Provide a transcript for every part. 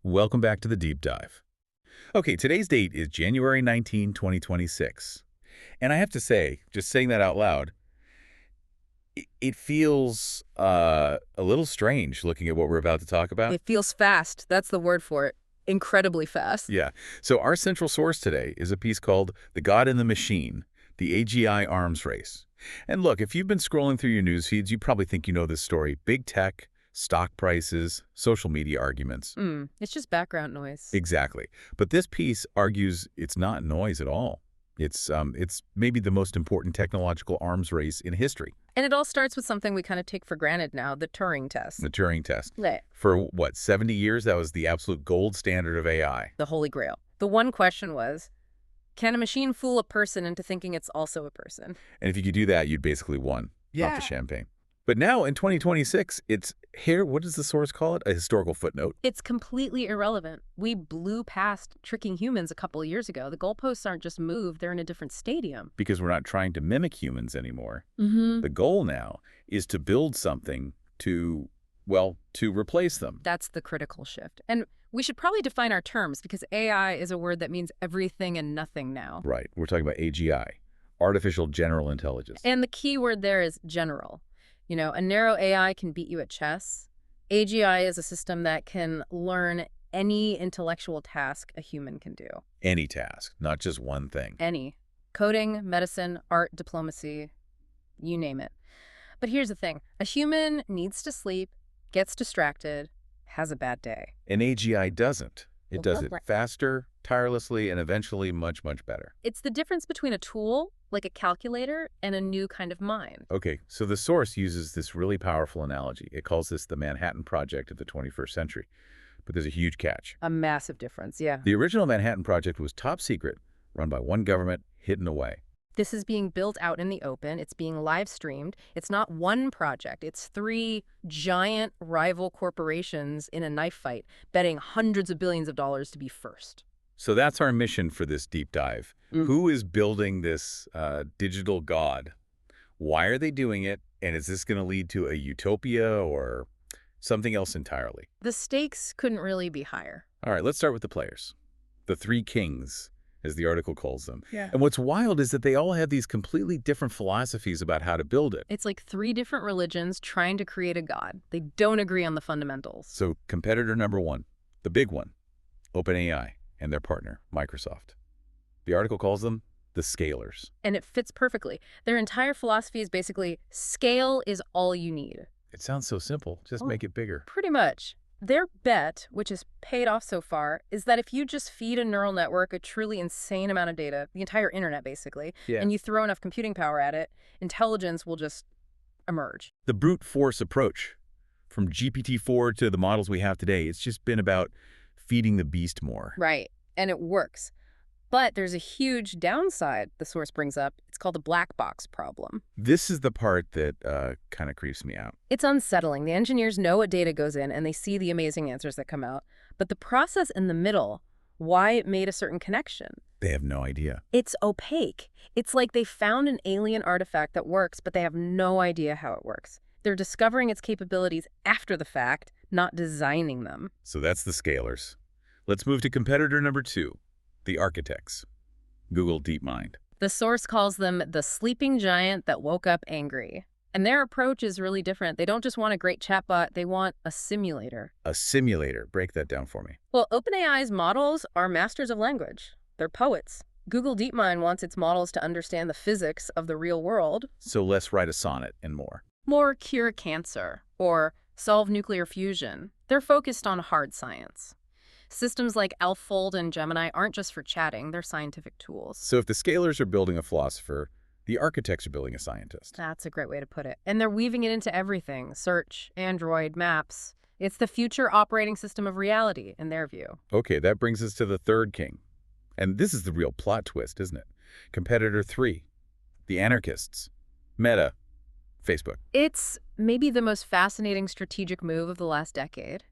Welcome back to the deep dive. Okay, today's date is January 19, 2026. And I have to say, just saying that out loud, it feels a little strange looking at what we're about to talk about. It feels fast. That's the word for it. Incredibly fast. Yeah. So our central source today is a piece called The God and the Machine, the AGI Arms Race. And look, if you've been scrolling through your news feeds, you probably think you know this story. Big tech, stock prices, social media arguments. It's just background noise. Exactly. But this piece argues it's not noise at all. It's maybe the most important technological arms race in history. And it all starts with something we kind of take for granted now, the Turing test. The Turing test. Right. For, what, 70 years, that was the absolute gold standard of AI. The holy grail. The one question was, can a machine fool a person into thinking it's also a person? And if you could do that, you'd basically won off the champagne. But now, in 2026, it's here, what does the source call it? A historical footnote. It's completely irrelevant. We blew past tricking humans a couple of years ago. The goalposts aren't just moved, they're in a different stadium. Because we're not trying to mimic humans anymore. Mm-hmm. The goal now is to build something to replace them. That's the critical shift. And we should probably define our terms because AI is a word that means everything and nothing now. Right. We're talking about AGI, Artificial General Intelligence. And the key word there is general. You know, a narrow AI can beat you at chess. AGI is a system that can learn any intellectual task a human can do. Any task, not just one thing. Any. Coding, medicine, art, diplomacy, you name it. But here's the thing. A human needs to sleep, gets distracted, has a bad day. An AGI doesn't. It does it Right. faster, tirelessly, and eventually much, much better. It's the difference between a tool, like a calculator, and a new kind of mind. Okay, so the source uses this really powerful analogy. It calls this the Manhattan Project of the 21st century. But there's a huge catch. A massive difference, yeah. The original Manhattan Project was top secret, run by one government, hidden away. This is being built out in the open. It's being live streamed. It's not one project. It's 3 giant rival corporations in a knife fight, betting hundreds of billions of dollars to be first. So that's our mission for this deep dive. Who is building this digital god? Why are they doing it? And is this going to lead to a utopia or something else entirely? The stakes couldn't really be higher. All right, let's start with the players. The 3 kings, as the article calls them. Yeah. And what's wild is that they all have these completely different philosophies about how to build it. It's like 3 different religions trying to create a god. They don't agree on the fundamentals. So competitor number 1, the big one, OpenAI and their partner, Microsoft. The article calls them the scalers. And it fits perfectly. Their entire philosophy is basically scale is all you need. It sounds so simple. Just make it bigger. Pretty much. Their bet, which has paid off so far, is that if you just feed a neural network a truly insane amount of data, the entire internet basically, and you throw enough computing power at it, intelligence will just emerge. The brute force approach, from GPT-4 to the models we have today, it's just been about feeding the beast more. Right. And it works. But there's a huge downside the source brings up. It's called the black box problem. This is the part that kind of creeps me out. It's unsettling. The engineers know what data goes in, and they see the amazing answers that come out. But the process in the middle, why it made a certain connection, They have no idea. it's opaque. It's like they found an alien artifact that works, but they have no idea how it works. They're discovering its capabilities after the fact, not designing them. So that's the scalers. Let's move to competitor number 2, the architects, Google DeepMind. The source calls them the sleeping giant that woke up angry. And their approach is really different. They don't just want a great chatbot, they want a simulator. A simulator. Break that down for me. Well, OpenAI's models are masters of language. They're poets. Google DeepMind wants its models to understand the physics of the real world. So let's write a sonnet and more. More cure cancer or solve nuclear fusion. They're focused on hard science. Systems like AlphaFold and Gemini aren't just for chatting, they're scientific tools. So if the scalers are building a philosopher, the architects are building a scientist. That's a great way to put it. And they're weaving it into everything. Search, Android, maps. It's the future operating system of reality, in their view. Okay, that brings us to the 3rd king. And this is the real plot twist, isn't it? Competitor 3, the anarchists, Meta, Facebook. It's maybe the most fascinating strategic move of the last decade.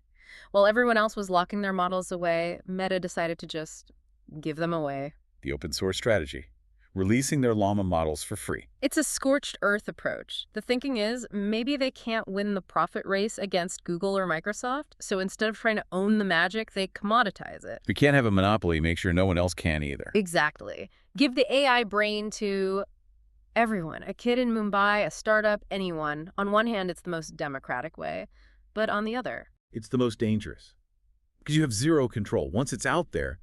While everyone else was locking their models away, Meta decided to just give them away. The open source strategy. releasing their llama models for free. It's a scorched earth approach. The thinking is maybe they can't win the profit race against Google or Microsoft, so instead of trying to own the magic, they commoditize it. If you can't have a monopoly, make sure no one else can either. Exactly. Give the AI brain to everyone. A kid in Mumbai, a startup, anyone. On one hand, it's the most democratic way, but on the other, It's the most dangerous because you have zero control. Once it's out there,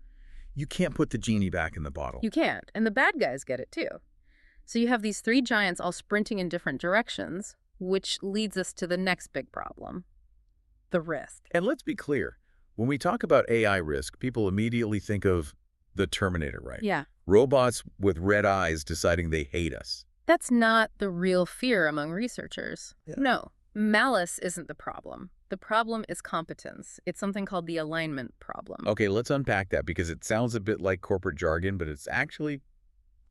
you can't put the genie back in the bottle. you can't. And the bad guys get it too. So you have these three giants all sprinting in different directions, which leads us to the next big problem, the risk. And let's be clear, when we talk about AI risk, people immediately think of the Terminator, right? Yeah. Robots with red eyes deciding they hate us. That's not the real fear among researchers. Yeah. No, malice isn't the problem. The problem is competence. It's something called the alignment problem. Okay, let's unpack that because it sounds a bit like corporate jargon, but it's actually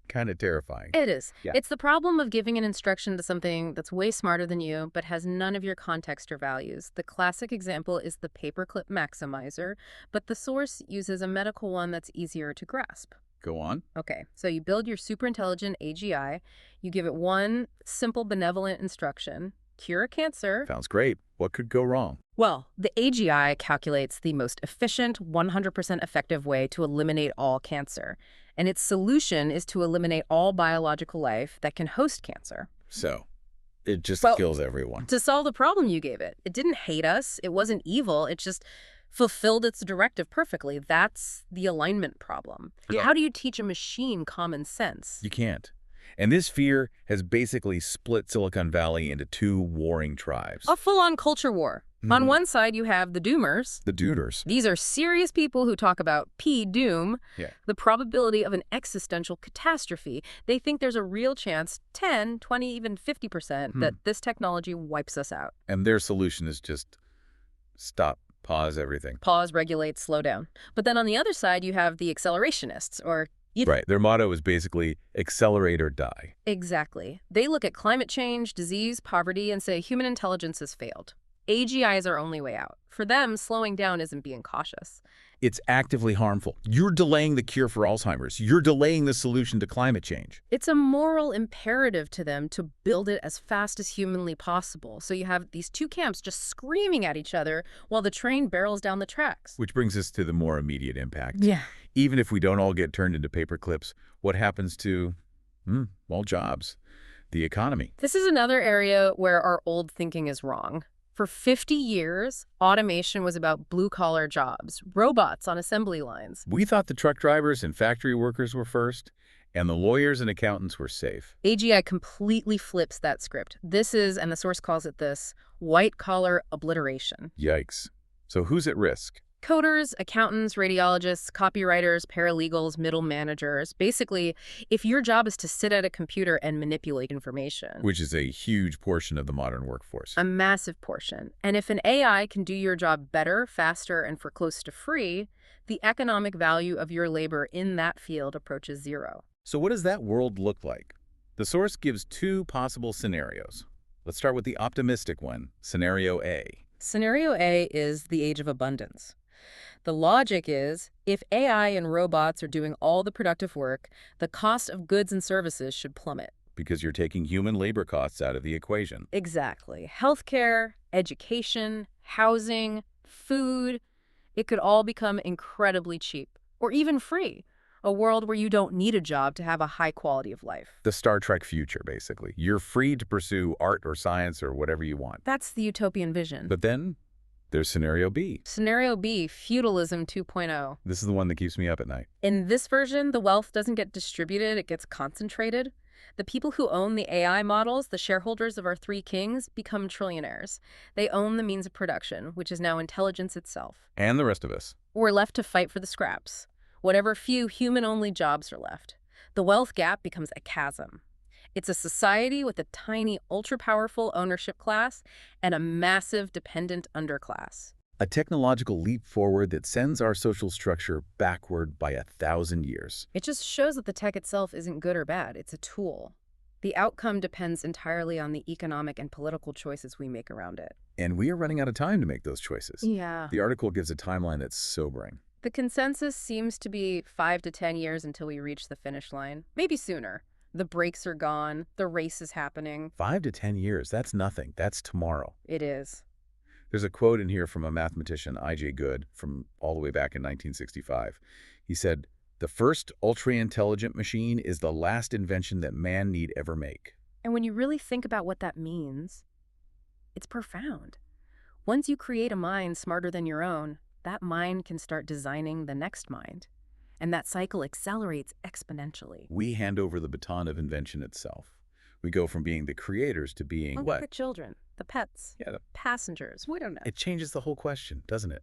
kind of terrifying. It is. Yeah. It's the problem of giving an instruction to something that's way smarter than you, but has none of your context or values. The classic example is the paperclip maximizer, but the source uses a medical one that's easier to grasp. Go on. Okay, so you build your superintelligent AGI, you give it one simple benevolent instruction, cure a cancer. Sounds great. What could go wrong? Well, the AGI calculates the most efficient, 100% effective way to eliminate all cancer. And its solution is to eliminate all biological life that can host cancer. So, it just Well, kills everyone. To solve the problem you gave it. It didn't hate us. It wasn't evil. It just fulfilled its directive perfectly. That's the alignment problem. Yeah. How do you teach a machine common sense? You can't. And this fear has basically split Silicon Valley into two warring tribes. A full-on culture war. On one side, you have the doomers. The Duders. These are serious people who talk about P-doom, Yeah. the probability of an existential catastrophe. They think there's a real chance, 10, 20, even 50%, that this technology wipes us out. And their solution is just stop, pause everything. Pause, regulate, slow down. But then on the other side, you have the accelerationists, or Right. Their motto is basically accelerate or die. Exactly. They look at climate change, disease, poverty, and say human intelligence has failed. AGI is our only way out. For them, slowing down isn't being cautious. It's actively harmful. You're delaying the cure for Alzheimer's. You're delaying the solution to climate change. It's a moral imperative to them to build it as fast as humanly possible. So you have these two camps just screaming at each other while the train barrels down the tracks. Which brings us to the more immediate impact. Yeah. Even if we don't all get turned into paper clips, what happens to, well, jobs, the economy? This is another area where our old thinking is wrong. For 50 years, automation was about blue-collar jobs, robots on assembly lines. We thought the truck drivers and factory workers were first, and the lawyers and accountants were safe. AGI completely flips that script. This is, and the source calls it this, white-collar obliteration. Yikes. So who's at risk? Coders, accountants, radiologists, copywriters, paralegals, middle managers. Basically, if your job is to sit at a computer and manipulate information. Which is a huge portion of the modern workforce. A massive portion. And if an AI can do your job better, faster, and for close to free, the economic value of your labor in that field approaches zero. So what does that world look like? The source gives two possible scenarios. Let's start with the optimistic one, Scenario A. Scenario A is the age of abundance. The logic is, if AI and robots are doing all the productive work, the cost of goods and services should plummet. Because you're taking human labor costs out of the equation. Exactly. Healthcare, education, housing, food, it could all become incredibly cheap, or even free. A world where you don't need a job to have a high quality of life. The Star Trek future, basically. You're free to pursue art or science or whatever you want. That's the utopian vision. But then there's Scenario B. Scenario B, feudalism 2.0. This is the one that keeps me up at night. In this version, the wealth doesn't get distributed, it gets concentrated. The people who own the AI models, the shareholders of our three kings, become trillionaires. They own the means of production, which is now intelligence itself. And the rest of us. We're left to fight for the scraps. Whatever few human-only jobs are left. The wealth gap becomes a chasm. It's a society with a tiny, ultra-powerful ownership class and a massive dependent underclass. A technological leap forward that sends our social structure backward by 1,000 years. It just shows that the tech itself isn't good or bad. It's a tool. The outcome depends entirely on the economic and political choices we make around it. And we are running out of time to make those choices. Yeah. The article gives a timeline that's sobering. The consensus seems to be 5 to 10 years until we reach the finish line. Maybe sooner. The brakes are gone. The race is happening. 5 to 10 years, that's nothing. That's tomorrow. It is. There's a quote in here from a mathematician, I.J. Good, from all the way back in 1965. He said, "The first ultra-intelligent machine is the last invention that man need ever make." And when you really think about what that means, it's profound. Once you create a mind smarter than your own, that mind can start designing the next mind. And that cycle accelerates exponentially. We hand over the baton of invention itself. We go from being the creators to being Look at the children, the pets, Yeah, passengers. We don't know. it changes the whole question, doesn't it?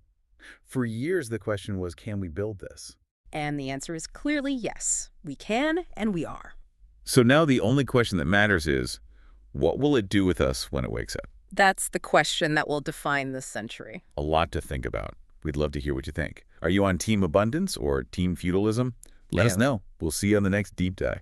For years, the question was, can we build this? And the answer is clearly yes. We can, and we are. So now the only question that matters is, what will it do with us when it wakes up? That's the question that will define this century. A lot to think about. We'd love to hear what you think. Are you on Team Abundance or Team Feudalism? Let us know. We'll see you on the next Deep Dive.